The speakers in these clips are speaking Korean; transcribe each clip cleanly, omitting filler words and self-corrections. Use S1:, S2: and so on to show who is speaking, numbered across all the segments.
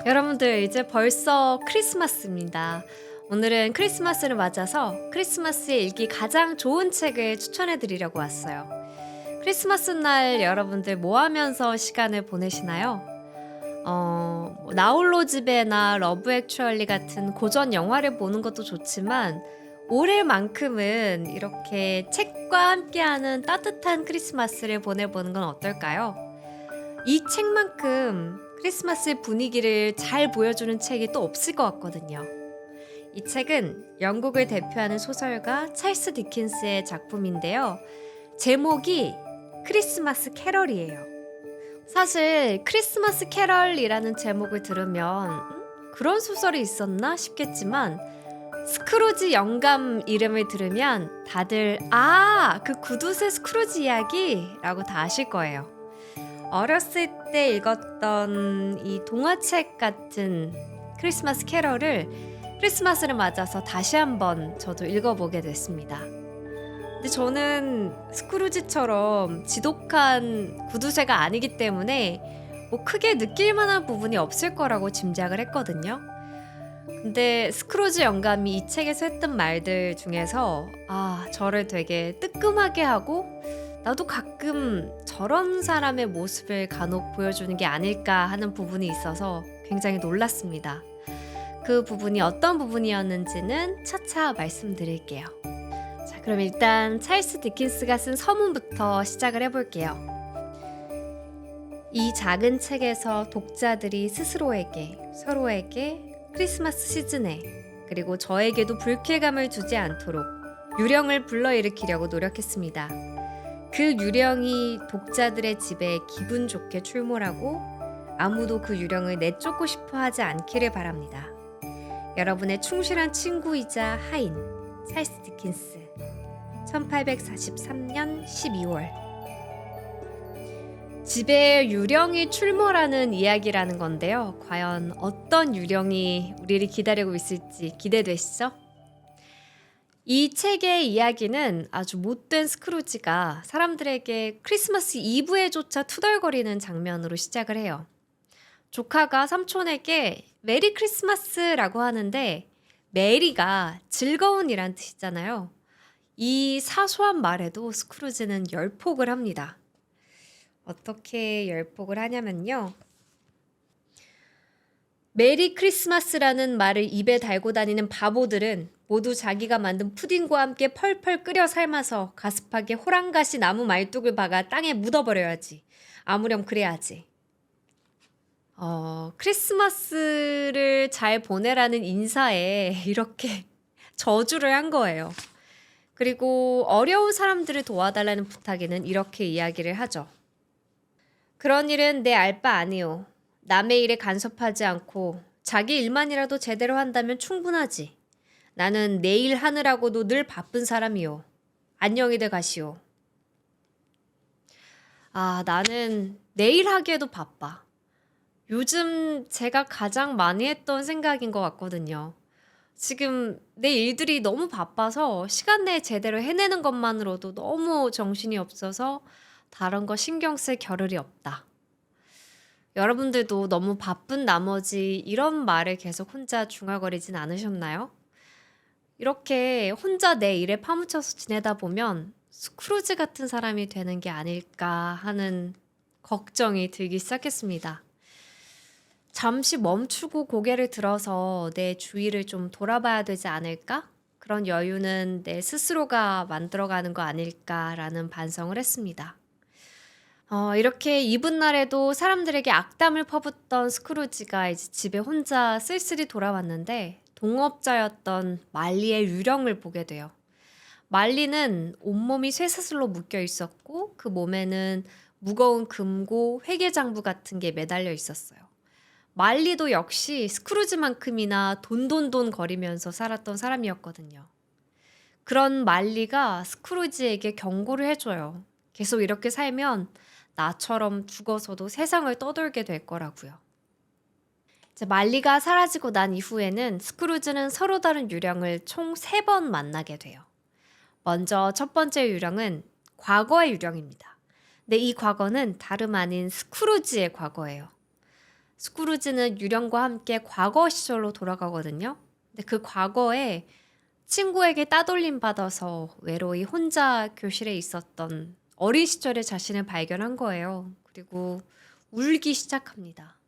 S1: 여러분들 이제 벌써 크리스마스입니다. 오늘은 크리스마스를 맞아서 크리스마스에 읽기 가장 좋은 책을 추천해 드리려고 왔어요. 크리스마스 날 여러분들 뭐 하면서 시간을 보내시나요? 나홀로 집에나 러브 액츄얼리 같은 고전 영화를 보는 것도 좋지만 올해만큼은 이렇게 책과 함께하는 따뜻한 크리스마스를 보내보는 건 어떨까요? 이 책만큼 크리스마스의 분위기를 잘 보여주는 책이 또 없을 것 같거든요. 이 책은 영국을 대표하는 소설가 찰스 디킨스의 작품인데요. 제목이 크리스마스 캐럴이에요. 사실 크리스마스 캐럴이라는 제목을 들으면 그런 소설이 있었나 싶겠지만 스크루지 영감 이름을 들으면 다들 그 구두쇠 스크루지 이야기라고 다 아실 거예요. 어렸을 때 읽었던 이 동화책 같은 크리스마스 캐럴을 크리스마스를 맞아서 다시 한번 저도 읽어보게 됐습니다. 근데 저는 스크루지처럼 지독한 구두쇠가 아니기 때문에 뭐 크게 느낄 만한 부분이 없을 거라고 짐작을 했거든요. 근데 스크루지 영감이 이 책에서 했던 말들 중에서 저를 되게 뜨끔하게 하고 나도 가끔 저런 사람의 모습을 간혹 보여주는 게 아닐까 하는 부분이 있어서 굉장히 놀랐습니다. 그 부분이 어떤 부분이었는지는 차차 말씀드릴게요. 자, 그럼 일단 찰스 디킨스가 쓴 서문부터 시작을 해볼게요. 이 작은 책에서 독자들이 스스로에게, 서로에게 크리스마스 시즌에 그리고 저에게도 불쾌감을 주지 않도록 유령을 불러일으키려고 노력했습니다. 그 유령이 독자들의 집에 기분 좋게 출몰하고 아무도 그 유령을 내쫓고 싶어 하지 않기를 바랍니다. 여러분의 충실한 친구이자 하인 찰스 디킨스 1843년 12월 집에 유령이 출몰하는 이야기라는 건데요. 과연 어떤 유령이 우리를 기다리고 있을지 기대되시죠? 이 책의 이야기는 아주 못된 스크루지가 사람들에게 크리스마스 이브에조차 투덜거리는 장면으로 시작을 해요. 조카가 삼촌에게 메리 크리스마스라고 하는데 메리가 즐거운이란 뜻이잖아요. 이 사소한 말에도 스크루지는 열폭을 합니다. 어떻게 열폭을 하냐면요. 메리 크리스마스라는 말을 입에 달고 다니는 바보들은 모두 자기가 만든 푸딩과 함께 펄펄 끓여 삶아서 가습하게 호랑가시 나무 말뚝을 박아 땅에 묻어버려야지. 아무렴 그래야지. 크리스마스를 잘 보내라는 인사에 이렇게 저주를 한 거예요. 그리고 어려운 사람들을 도와달라는 부탁에는 이렇게 이야기를 하죠. 그런 일은 내 알 바 아니오. 남의 일에 간섭하지 않고 자기 일만이라도 제대로 한다면 충분하지. 나는 내 일 하느라고도 늘 바쁜 사람이오. 안녕히들 가시오. 나는 내 일 하기에도 바빠. 요즘 제가 가장 많이 했던 생각인 것 같거든요. 지금 내 일들이 너무 바빠서 시간 내에 제대로 해내는 것만으로도 너무 정신이 없어서 다른 거 신경 쓸 겨를이 없다. 여러분들도 너무 바쁜 나머지 이런 말을 계속 혼자 중얼거리진 않으셨나요? 이렇게 혼자 내 일에 파묻혀서 지내다 보면 스크루지 같은 사람이 되는 게 아닐까 하는 걱정이 들기 시작했습니다. 잠시 멈추고 고개를 들어서 내 주위를 좀 돌아봐야 되지 않을까? 그런 여유는 내 스스로가 만들어가는 거 아닐까라는 반성을 했습니다. 이렇게 이분 날에도 사람들에게 악담을 퍼붓던 스크루지가 이제 집에 혼자 쓸쓸히 돌아왔는데 동업자였던 말리의 유령을 보게 돼요. 말리는 온몸이 쇠사슬로 묶여 있었고 그 몸에는 무거운 금고, 회계장부 같은 게 매달려 있었어요. 말리도 역시 스크루지만큼이나 돈돈돈 거리면서 살았던 사람이었거든요. 그런 말리가 스크루지에게 경고를 해줘요. 계속 이렇게 살면 나처럼 죽어서도 세상을 떠돌게 될 거라고요. 이제 말리가 사라지고 난 이후에는 스크루지는 서로 다른 유령을 총 3번 만나게 돼요. 먼저 첫 번째 유령은 과거의 유령입니다. 근데 이 과거는 다름 아닌 스크루지의 과거예요. 스크루지는 유령과 함께 과거 시절로 돌아가거든요. 근데 그 과거에 친구에게 따돌림 받아서 외로이 혼자 교실에 있었던 어린 시절의 자신을 발견한 거예요. 그리고 울기 시작합니다.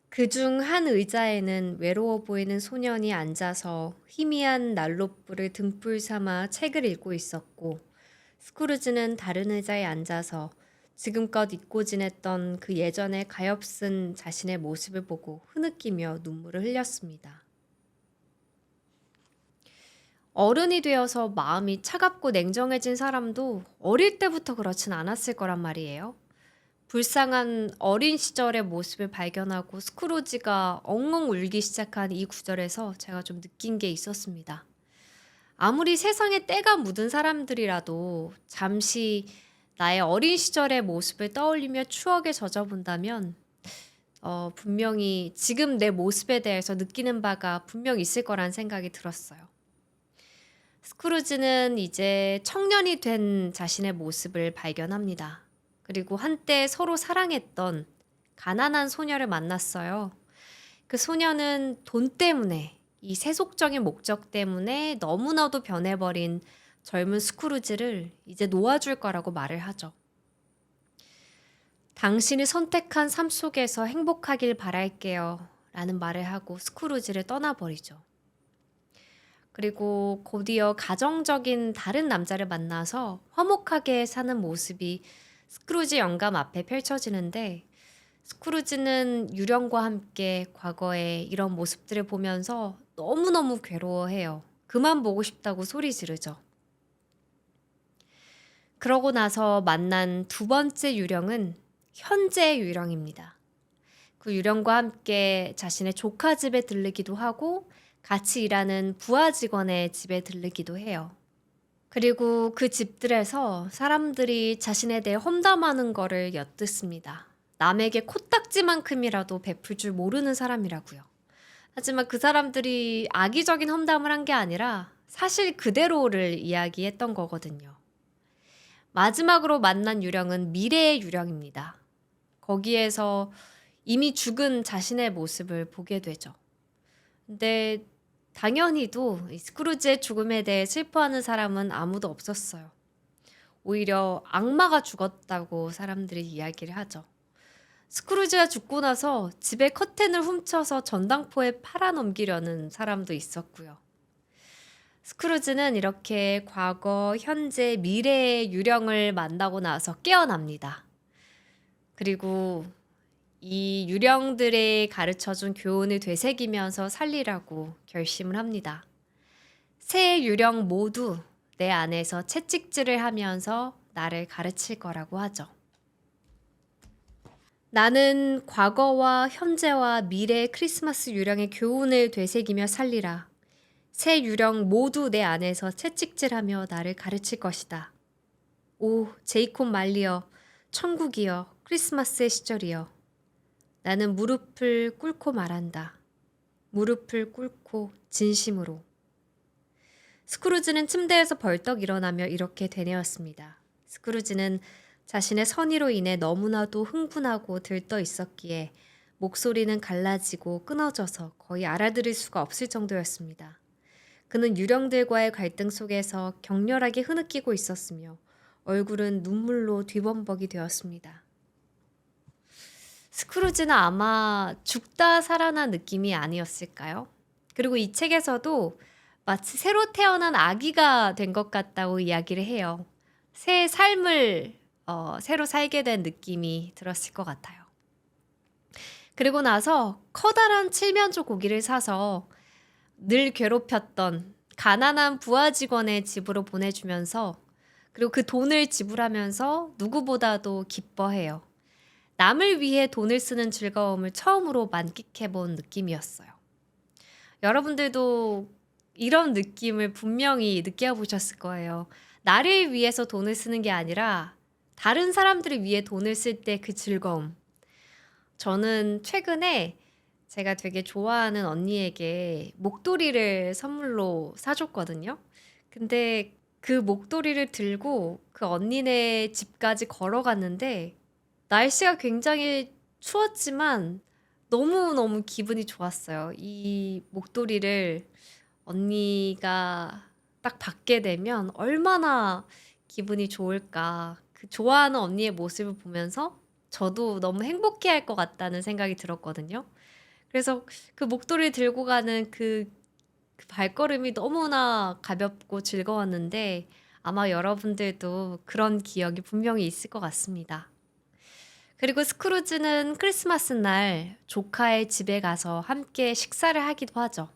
S1: 그중 한 의자에는 외로워 보이는 소년이 앉아서 희미한 난로불을 등불 삼아 책을 읽고 있었고, 스크루지는 다른 의자에 앉아서 지금껏 잊고 지냈던 그 예전의 가엾은 자신의 모습을 보고 흐느끼며 눈물을 흘렸습니다. 어른이 되어서 마음이 차갑고 냉정해진 사람도 어릴 때부터 그렇진 않았을 거란 말이에요. 불쌍한 어린 시절의 모습을 발견하고 스크루지가 엉엉 울기 시작한 이 구절에서 제가 좀 느낀 게 있었습니다. 아무리 세상에 때가 묻은 사람들이라도 잠시 나의 어린 시절의 모습을 떠올리며 추억에 젖어본다면 분명히 지금 내 모습에 대해서 느끼는 바가 분명 있을 거란 생각이 들었어요. 스크루지는 이제 청년이 된 자신의 모습을 발견합니다. 그리고 한때 서로 사랑했던 가난한 소녀를 만났어요. 그 소녀는 돈 때문에, 이 세속적인 목적 때문에 너무나도 변해버린 젊은 스크루지를 이제 놓아줄 거라고 말을 하죠. 당신이 선택한 삶 속에서 행복하길 바랄게요. 라는 말을 하고 스크루지를 떠나버리죠. 그리고 곧이어 가정적인 다른 남자를 만나서 화목하게 사는 모습이 스크루지 영감 앞에 펼쳐지는데, 스크루지는 유령과 함께 과거의 이런 모습들을 보면서 너무너무 괴로워해요. 그만 보고 싶다고 소리 지르죠. 그러고 나서 만난 두 번째 유령은 현재 유령입니다. 그 유령과 함께 자신의 조카 집에 들르기도 하고 같이 일하는 부하 직원의 집에 들르기도 해요. 그리고 그 집들에서 사람들이 자신에 대해 험담하는 거를 엿듣습니다. 남에게 코딱지만큼이라도 베풀 줄 모르는 사람이라고요. 하지만 그 사람들이 악의적인 험담을 한 게 아니라 사실 그대로를 이야기했던 거거든요. 마지막으로 만난 유령은 미래의 유령입니다. 거기에서 이미 죽은 자신의 모습을 보게 되죠. 근데 당연히도 이 스크루지의 죽음에 대해 슬퍼하는 사람은 아무도 없었어요. 오히려 악마가 죽었다고 사람들이 이야기를 하죠. 스크루지가 죽고 나서 집에 커튼을 훔쳐서 전당포에 팔아넘기려는 사람도 있었고요. 스크루지는 이렇게 과거, 현재, 미래의 유령을 만나고 나서 깨어납니다. 그리고 이 유령들의 가르쳐준 교훈을 되새기면서 살리라고 결심을 합니다. 세 유령 모두 내 안에서 채찍질을 하면서 나를 가르칠 거라고 하죠. 나는 과거와 현재와 미래의 크리스마스 유령의 교훈을 되새기며 살리라. 세 유령 모두 내 안에서 채찍질하며 나를 가르칠 것이다. 오, 제이콥 말리어, 천국이여, 크리스마스의 시절이여. 나는 무릎을 꿇고 말한다. 무릎을 꿇고 진심으로. 스크루지는 침대에서 벌떡 일어나며 이렇게 되뇌었습니다. 스크루지는 자신의 선의로 인해 너무나도 흥분하고 들떠 있었기에 목소리는 갈라지고 끊어져서 거의 알아들을 수가 없을 정도였습니다. 그는 유령들과의 갈등 속에서 격렬하게 흐느끼고 있었으며 얼굴은 눈물로 뒤범벅이 되었습니다. 스크루지는 아마 죽다 살아난 느낌이 아니었을까요? 그리고 이 책에서도 마치 새로 태어난 아기가 된 것 같다고 이야기를 해요. 새 삶을 새로 살게 된 느낌이 들었을 것 같아요. 그리고 나서 커다란 칠면조 고기를 사서 늘 괴롭혔던 가난한 부하 직원의 집으로 보내주면서, 그리고 그 돈을 지불하면서 누구보다도 기뻐해요. 남을 위해 돈을 쓰는 즐거움을 처음으로 만끽해본 느낌이었어요. 여러분들도 이런 느낌을 분명히 느껴보셨을 거예요. 나를 위해서 돈을 쓰는 게 아니라 다른 사람들을 위해 돈을 쓸 때 그 즐거움. 저는 최근에 제가 되게 좋아하는 언니에게 목도리를 선물로 사줬거든요. 근데 그 목도리를 들고 그 언니네 집까지 걸어갔는데 날씨가 굉장히 추웠지만 너무너무 기분이 좋았어요. 이 목도리를 언니가 딱 받게 되면 얼마나 기분이 좋을까. 그 좋아하는 언니의 모습을 보면서 저도 너무 행복해할 것 같다는 생각이 들었거든요. 그래서 그 목도리 들고 가는 그 발걸음이 너무나 가볍고 즐거웠는데 아마 여러분들도 그런 기억이 분명히 있을 것 같습니다. 그리고 스크루지는 크리스마스 날 조카의 집에 가서 함께 식사를 하기도 하죠.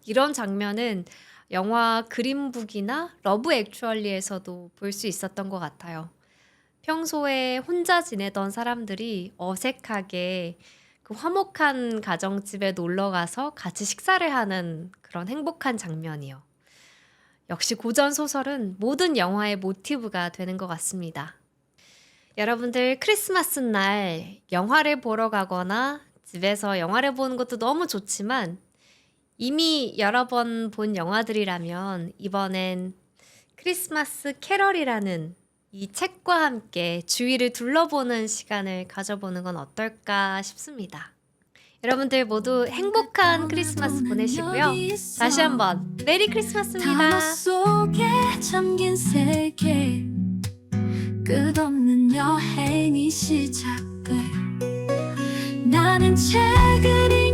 S1: 이런 장면은 영화 그린북이나 러브 액츄얼리에서도 볼 수 있었던 것 같아요. 평소에 혼자 지내던 사람들이 어색하게 그 화목한 가정집에 놀러 가서 같이 식사를 하는 그런 행복한 장면이요. 역시 고전 소설은 모든 영화의 모티브가 되는 것 같습니다. 여러분들 크리스마스 날 영화를 보러 가거나 집에서 영화를 보는 것도 너무 좋지만 이미 여러 번 본 영화들이라면 이번엔 크리스마스 캐럴이라는 이 책과 함께 주위를 둘러보는 시간을 가져보는 건 어떨까 싶습니다. 여러분들 모두 행복한 크리스마스 보내시고요. 다시 한번 메리 크리스마스입니다.
S2: 단어 속에 잠긴 세계 끝없는 여행이 시작돼 나는 책을